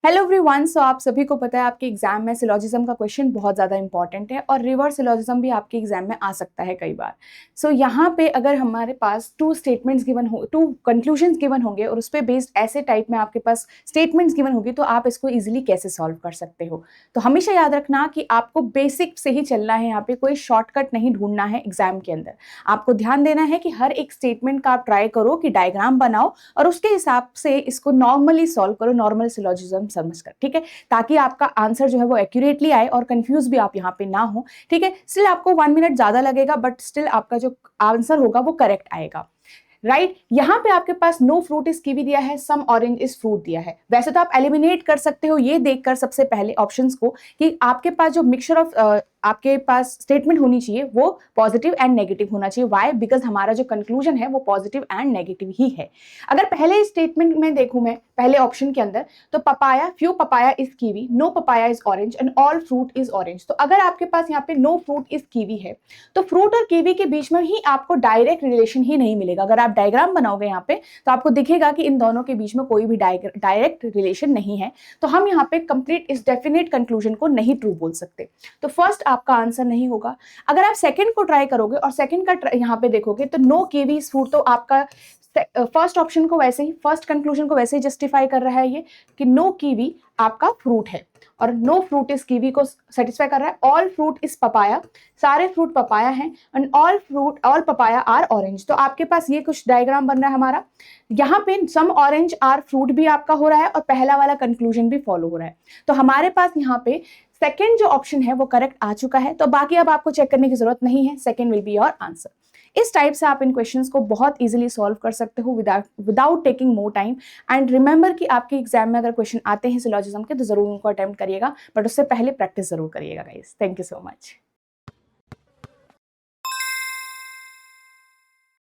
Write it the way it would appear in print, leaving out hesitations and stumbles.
Hello everyone. सो आप सभी को पता है आपके एग्जाम में सिलोजिज्म का क्वेश्चन बहुत ज़्यादा इंपॉर्टेंट है और रिवर्स सिलोजिज्म भी आपके एग्जाम में आ सकता है कई बार। सो यहाँ पे अगर हमारे पास टू स्टेटमेंट्स गिवन हो, टू कंक्लूजन्स गिवन होंगे और उस पर बेस्ड ऐसे टाइप में आपके पास स्टेटमेंट्स गिवन होगी तो आप इसको इजीली कैसे सॉल्व कर सकते हो। तो हमेशा याद रखना कि आपको बेसिक से ही चलना है, यहाँ पे कोई शॉर्टकट नहीं ढूंढना है एग्जाम के अंदर। आपको ध्यान देना है कि हर एक स्टेटमेंट का आप ट्राई करो कि डायग्राम बनाओ और उसके हिसाब से इसको नॉर्मली सॉल्व करो, नॉर्मल सिलोजिज्म समझकर, ठीक है, ताकि आपका आंसर जो है वो एक्यूरेटली आए और कंफ्यूज भी आप यहाँ पे ना हो। ठीक है, स्टिल आपको 1 मिनट ज्यादा लगेगा बट स्टिल आपका जो आंसर होगा वो करेक्ट आएगा। राइट, यहाँ पे आपके पास नो फ्रूट इज कीवी दिया है, सम ऑरेंज इज फ्रूट दिया है। वैसे तो आप एलिमिनेट कर सकते हो ये देखकर सबसे पहले ऑप्शंस को कि आपके पास जो मिक्सचर ऑफ आपके पास स्टेटमेंट होनी चाहिए वो पॉजिटिव एंड नेगेटिव होना चाहिए। व्हाई? बिकॉज हमारा जो कंक्लूजन है वो पॉजिटिव एंड नेगेटिव ही है। अगर पहले स्टेटमेंट में देखूं मैं पहले ऑप्शन के अंदर, तो papaya, few papaya is kiwi, no papaya is orange and all fruit is orange. तो अगर आपके पास यहाँ पे नो फ्रूट इज कीवी है तो फ्रूट और कीवी के बीच में ही आपको डायरेक्ट रिलेशन ही नहीं मिलेगा। अगर आप डायग्राम बनाओगे यहाँ पे तो आपको दिखेगा कि इन दोनों के बीच में कोई भी डायरेक्ट रिलेशन नहीं है। तो हम यहाँ पे कंप्लीट इस डेफिनेट कंक्लूजन को नहीं ट्रू बोल सकते। तो फर्स्ट आपका आंसर नहीं होगा। अगर आप सेकंड को ट्राई करोगे और सेकंड का यहाँ पे देखोगे तो नो कीवी इज फ्रूट, तो आपका फर्स्ट ऑप्शन को वैसे ही, फर्स्ट कंक्लूजन को वैसे ही जस्टिफाई कर रहा है ये कि नो कीवी आपका फ्रूट है और नो फ्रूट इज कीवी को सेटिस्फाई कर रहा है। ऑल फ्रूट इज पपाया, सारे फ्रूट पपाया हैं and all papaya are orange. तो आपके पास ये कुछ डायग्राम बन रहा है हमारा। यहाँ पे सम ऑरेंज आर फ्रूट भी आपका हो रहा है और पहला वाला कंक्लूजन भी फॉलो हो रहा है। तो हमारे पास यहाँ पे सेकंड जो ऑप्शन है वो करेक्ट आ चुका है। तो बाकी अब आपको चेक करने की जरूरत नहीं है, second will be your answer. इस टाइप से आप इन क्वेश्चंस को बहुत इजीली सॉल्व कर सकते हो without taking more time. And remember कि आपके एग्जाम में अगर क्वेश्चन आते हैं सिलोजिज्म के तो जरूर उनको अटेम्प्ट करिएगा, बट उससे पहले प्रैक्टिस जरूर करिएगा guys. Thank you so much.